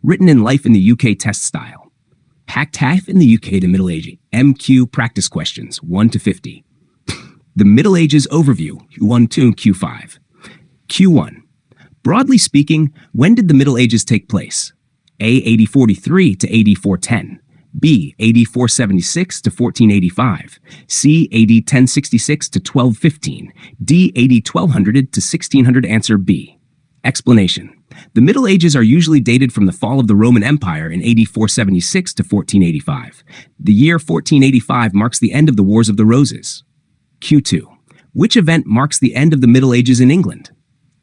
Written in life in the UK test style. Packed half in the UK to Middle Ages. MQ practice questions 1 to 50. The Middle Ages overview Q1 to Q5. Q1. Broadly speaking, when did the Middle Ages take place? A. AD 43 to AD 410. B. AD 476 to 1485. C. AD 1066 to 1215. D. AD 1200 to 1600. Answer B. Explanation. The Middle Ages are usually dated from the fall of the Roman Empire in AD 476 to 1485. The year 1485 marks the end of the Wars of the Roses. Q2. Which event marks the end of the Middle Ages in England?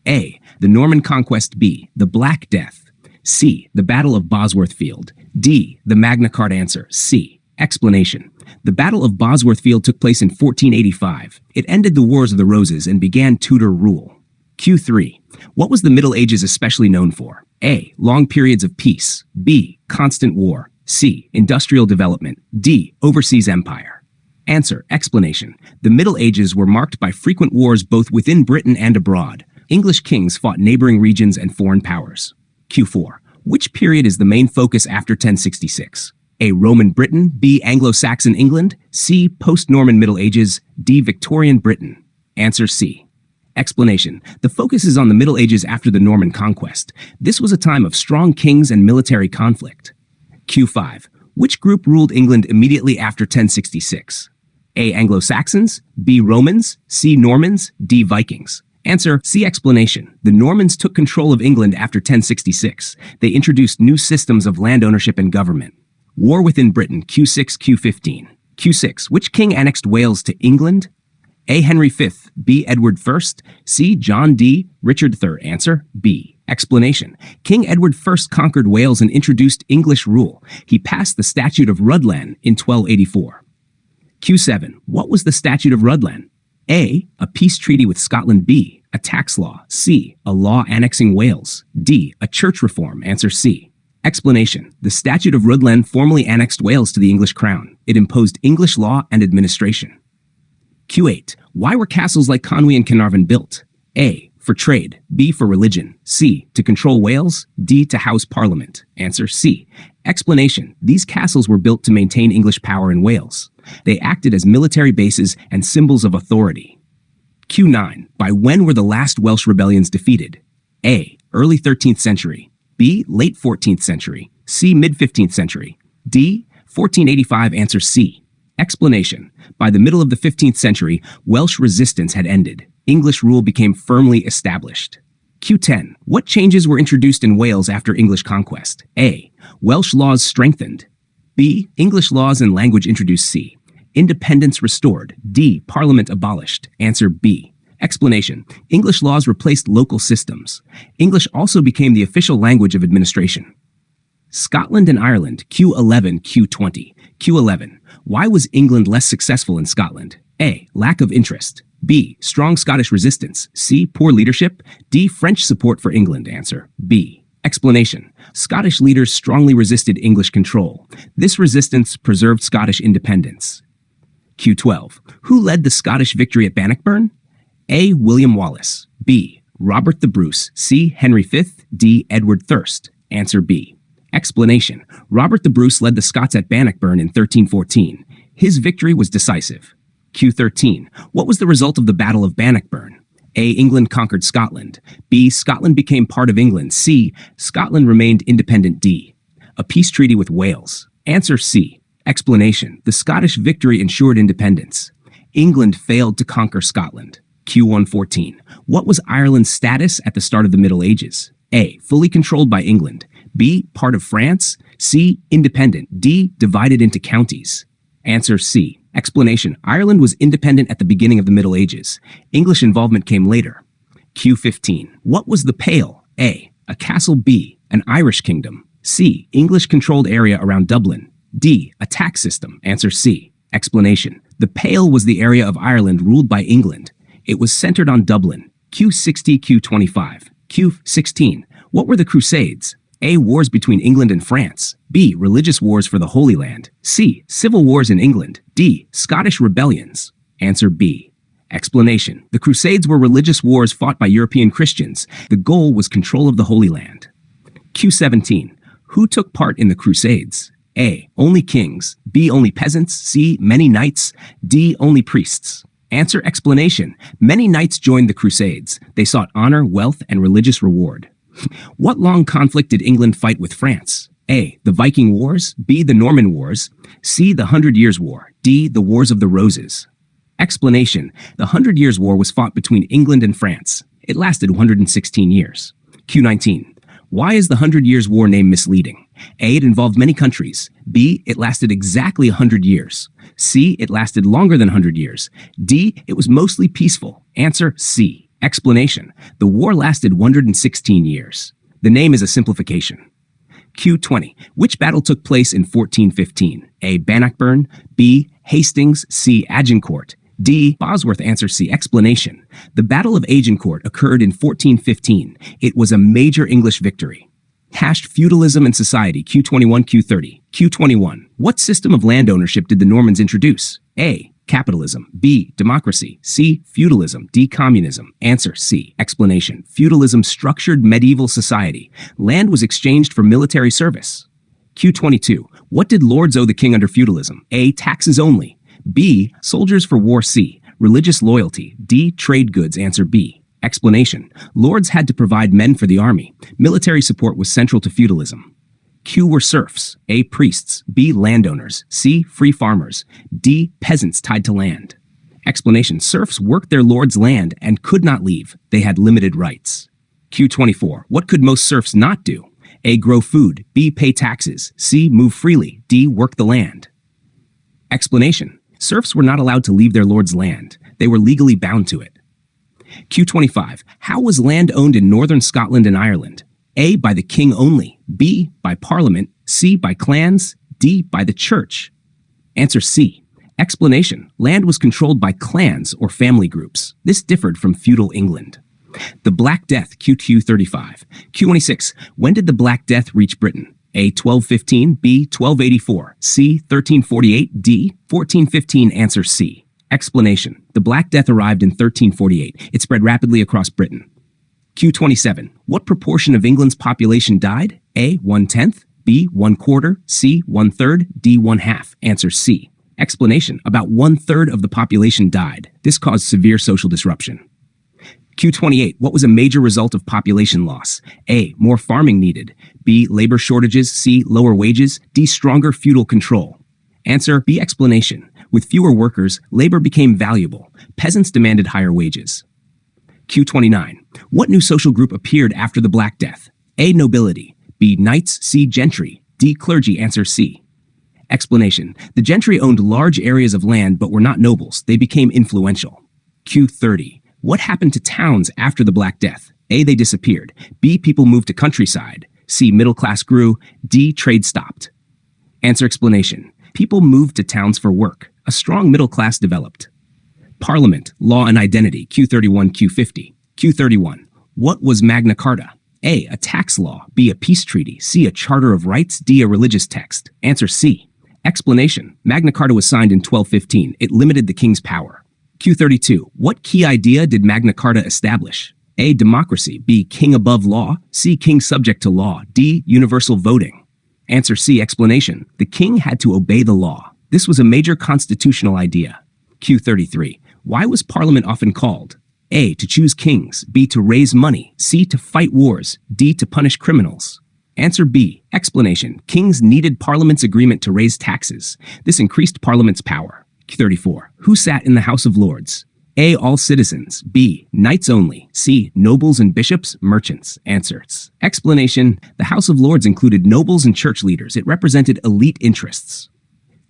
A. The Norman Conquest. B. The Black Death. C. The Battle of Bosworth Field. D. The Magna Carta. Answer C. Explanation. The Battle of Bosworth Field took place in 1485. It ended the Wars of the Roses and began Tudor rule. Q3. What was the Middle Ages especially known for? A. Long periods of peace. B. Constant war. C. Industrial development. D. Overseas empire. Answer. Explanation. The Middle Ages were marked by frequent wars both within Britain and abroad. English kings fought neighboring regions and foreign powers. Q4. Which period is the main focus after 1066? A. Roman Britain. B. Anglo-Saxon England. C. Post-Norman Middle Ages. D. Victorian Britain. Answer C. Explanation. The focus is on the Middle Ages after the Norman Conquest. This was a time of strong kings and military conflict. Q5. Which group ruled England immediately after 1066? A. Anglo-Saxons. B. Romans. C. Normans. D. Vikings. Answer C. Explanation. The Normans took control of England after 1066. They introduced new systems of land ownership and government. War within Britain. Q6, Q15. Q6. Which king annexed Wales to England? A. Henry V. B. Edward I. C. John D. Richard III. Answer B. Explanation. King Edward I conquered Wales and introduced English rule. He passed the Statute of Rhuddlan in 1284. Q7. What was the Statute of Rhuddlan? A. A peace treaty with Scotland. B. A tax law. C. A law annexing Wales. D. A church reform. Answer C. Explanation. The Statute of Rhuddlan formally annexed Wales to the English crown. It imposed English law and administration. Q8. Why were castles like Conwy and Carnarvon built? A. For trade. B. For religion. C. To control Wales. D. To house Parliament. Answer C. Explanation. These castles were built to maintain English power in Wales. They acted as military bases and symbols of authority. Q9. By when were the last Welsh rebellions defeated? A. Early 13th century. B. Late 14th century. C. Mid 15th century. D. 1485. Answer C. Explanation. By the middle of the 15th century, Welsh resistance had ended. English rule became firmly established. Q10. What changes were introduced in Wales after English conquest? A. Welsh laws strengthened. B. English laws and language introduced. C. Independence restored. D. Parliament abolished. Answer B. Explanation. English laws replaced local systems. English also became the official language of administration. Scotland and Ireland. Q11, Q20. Q11. Why was England less successful in Scotland? A. Lack of interest. B. Strong Scottish resistance. C. Poor leadership. D. French support for England. Answer B. Explanation. Scottish leaders strongly resisted English control. This resistance preserved Scottish independence. Q12. Who led the Scottish victory at Bannockburn? A. William Wallace. B. Robert the Bruce. C. Henry V. D. Edward Thirst. Answer B. Explanation. Robert the Bruce led the Scots at Bannockburn in 1314. His victory was decisive. Q13. What was the result of the Battle of Bannockburn? A. England conquered Scotland. B. Scotland became part of England. C. Scotland remained independent. D. A peace treaty with Wales. Answer C. Explanation. The Scottish victory ensured independence. England failed to conquer Scotland. Q114. What was Ireland's status at the start of the Middle Ages? A. Fully controlled by England. B. Part of France. C. Independent. D. Divided into counties. Answer C. Explanation. Ireland was independent at the beginning of the Middle Ages. English involvement came later. Q15. What was the Pale? A. A castle. B. An Irish kingdom. C. English-controlled area around Dublin. D. A tax system. Answer C. Explanation. The Pale was the area of Ireland ruled by England. It was centered on Dublin. Q60, Q25. Q16. What were the Crusades? A. Wars between England and France. B. Religious wars for the Holy Land. C. Civil wars in England. D. Scottish rebellions. Answer B. Explanation. The Crusades were religious wars fought by European Christians. The goal was control of the Holy Land. Q17. Who took part in the Crusades? A. Only kings. B. Only peasants. C. Many knights. D. Only priests. Answer: explanation. Many knights joined the Crusades. They sought honor, wealth, and religious reward. What long conflict did England fight with France? A. The Viking Wars. B. The Norman Wars. C. The 100 Years' War. D. The Wars of the Roses. Explanation. The 100 Years' War was fought between England and France. It lasted 116 years. Q19. Why is the 100 Years' War name misleading? A. It involved many countries. B. It lasted exactly 100 years. C. It lasted longer than 100 years. D. It was mostly peaceful. Answer: C. Explanation. The war lasted 116 years. The name is a simplification. Q20. Which battle took place in 1415? A. Bannockburn. B. Hastings. C. Agincourt. D. Bosworth. Answer: C. Explanation. The Battle of Agincourt occurred in 1415. It was a major English victory. Hashed feudalism and society. Q21, Q30. Q21. What system of land ownership did the Normans introduce? A. Capitalism. B. Democracy. C. Feudalism. D. Communism. Answer: C. Explanation. Feudalism structured medieval society. Land was exchanged for military service. Q22. What did lords owe the king under feudalism? A. Taxes only. B. Soldiers for war. C. Religious loyalty. D. Trade goods. Answer: B. Explanation. Lords had to provide men for the army. Military support was central to feudalism. Q were serfs. A. Priests. B. Landowners. C. Free farmers. D. Peasants tied to land. Explanation. Serfs worked their lord's land and could not leave. They had limited rights. Q24. What could most serfs not do? A. Grow food. B. Pay taxes. C. Move freely. D. Work the land. Explanation. Serfs were not allowed to leave their lord's land. They were legally bound to it. Q25. How was land owned in northern Scotland and Ireland? A. By the king only. B. By parliament. C. By clans. D. By the church. Answer: C. Explanation. Land was controlled by clans or family groups. This differed from feudal England. The Black Death. Q35. Q26. When did the Black Death reach Britain? A. 1215. B. 1284. C. 1348. D. 1415. Answer: C. Explanation. The Black Death arrived in 1348. It spread rapidly across Britain. Q27. What proportion of England's population died? A. 1/10. B. 1/4. C. 1/3. D. 1/2. Answer: C. Explanation. About 1/3 of the population died. This caused severe social disruption. Q28. What was a major result of population loss? A. More farming needed. B. Labor shortages. C. Lower wages. D. Stronger feudal control. Answer: B. Explanation. With fewer workers, labor became valuable. Peasants demanded higher wages. Q29. What new social group appeared after the Black Death? A. Nobility. B. Knights. C. Gentry. D. Clergy. Answer: C. Explanation. The gentry owned large areas of land but were not nobles. They became influential. Q30. What happened to towns after the Black Death? A. They disappeared. B. People moved to countryside. C. Middle class grew. D. Trade stopped. Answer: explanation. People moved to towns for work. A strong middle class developed. Parliament, law and identity. Q31, Q50. Q31. What was Magna Carta? A. A tax law. B. A peace treaty. C. A charter of rights. D. A religious text. Answer: C. Explanation. Magna Carta was signed in 1215. It limited the king's power. Q32. What key idea did Magna Carta establish? A. Democracy. B. King above law. C. King subject to law. D. Universal voting. Answer: C. Explanation. The king had to obey the law. This was a major constitutional idea. Q33. Why was Parliament often called? A. To choose kings. B. To raise money. C. To fight wars. D. To punish criminals. Answer: B. Explanation. Kings needed Parliament's agreement to raise taxes. This increased Parliament's power. Q34. Who sat in the House of Lords? A. All citizens. B. Knights only. C. Nobles and bishops, merchants. Answers. Explanation. The House of Lords included nobles and church leaders. It represented elite interests.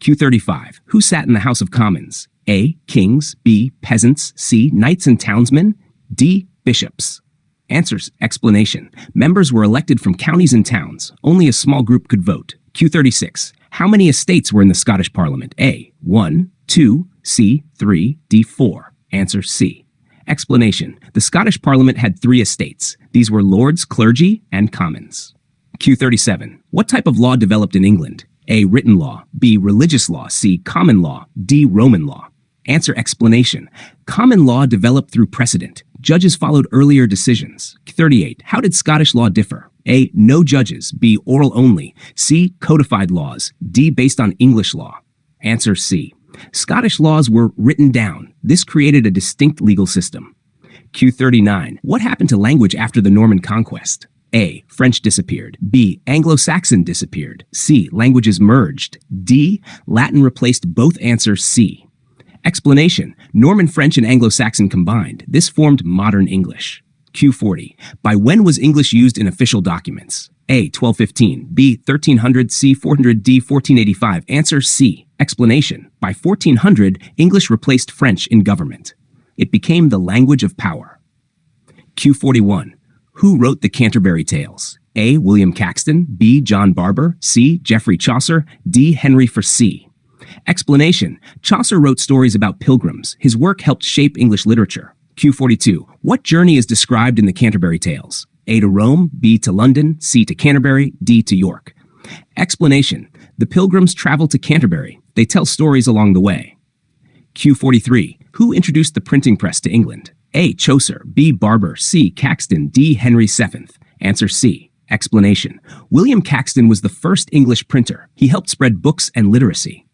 Q35. Who sat in the House of Commons? A. Kings. B. Peasants. C. Knights and townsmen. D. Bishops. Answers. Explanation. Members were elected from counties and towns. Only a small group could vote. Q36. How many estates were in the Scottish Parliament? A. 1. 2. C. 3. D. 4. Answer: C. Explanation. The Scottish Parliament had 3 estates. These were Lords, Clergy, and Commons. Q37. What type of law developed in England? A. Written law. B. Religious law. C. Common law. D. Roman law. Answer explanation. Common law developed through precedent. Judges followed earlier decisions. 38. How did Scottish law differ? A. No judges. B. Oral only. C. Codified laws. D. Based on English law. Answer C. Scottish laws were written down. This created a distinct legal system. Q39. What happened to language after the Norman conquest? A. French disappeared. B. Anglo-Saxon disappeared. C. Languages merged. D. Latin replaced both. Answer C. Explanation. Norman French and Anglo-Saxon combined. This formed modern English. Q40. By when was English used in official documents? A. 1215. B. 1300. C. 400. D. 1485. Answer C. Explanation. By 1400, English replaced French in government. It became the language of power. Q41. Who wrote the Canterbury Tales? A. William Caxton. B. John Barber. C. Geoffrey Chaucer. D. Henry Froissart. Explanation. Chaucer wrote stories about pilgrims. His work helped shape English literature. Q42. What journey is described in the Canterbury Tales? A. To Rome. B. To London. C. To Canterbury. D. To York. Explanation. The pilgrims traveled to Canterbury. They tell stories along the way. Q43. Who introduced the printing press to England? A. Chaucer. B. Barber. C. Caxton. D. Henry VII. Answer C. Explanation. William Caxton was the first English printer. He helped spread books and literacy.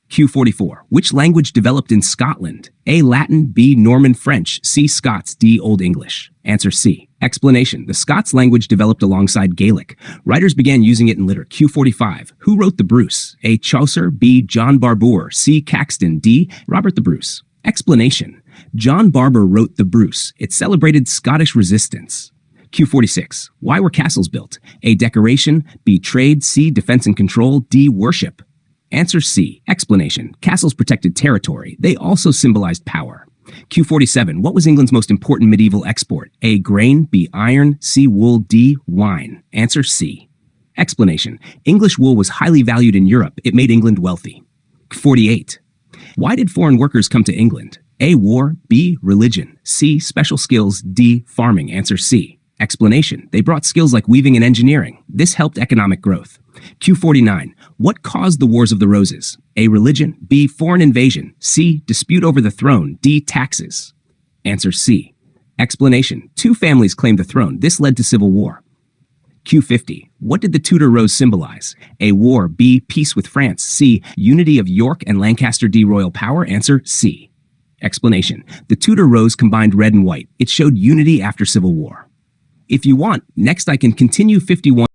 Q44. Which language developed in Scotland? A. Latin. B. Norman French. C. Scots. D. Old English. Answer C. Explanation. The Scots language developed alongside Gaelic. Writers began using it in literature. Q45. Who wrote the Bruce? A. Chaucer. B. John Barbour. C. Caxton. D. Robert the Bruce. Explanation. John Barbour wrote the Bruce. It celebrated Scottish resistance. Q46. Why were castles built? A. Decoration. B. Trade. C. Defense and control. D. Worship. Answer C. Explanation. Castles protected territory. They also symbolized power. Q47. What was England's most important medieval export? A. Grain. B. Iron. C. Wool. D. Wine. Answer C. Explanation. English wool was highly valued in Europe. It made England wealthy. 48. Why did foreign workers come to England? A. War. B. Religion. C. Special skills. D. Farming. Answer C. Explanation. They brought skills like weaving and engineering. This helped economic growth. Q49. What caused the Wars of the Roses? A. Religion. B. Foreign invasion. C. Dispute over the throne. D. Taxes. Answer C. Explanation. Two families claimed the throne. This led to civil war. Q50. What did the Tudor Rose symbolize? A. War. B. Peace with France. C. Unity of York and Lancaster. D. Royal power. Answer C. Explanation. The Tudor Rose combined red and white. It showed unity after civil war. If you want, next I can continue 51.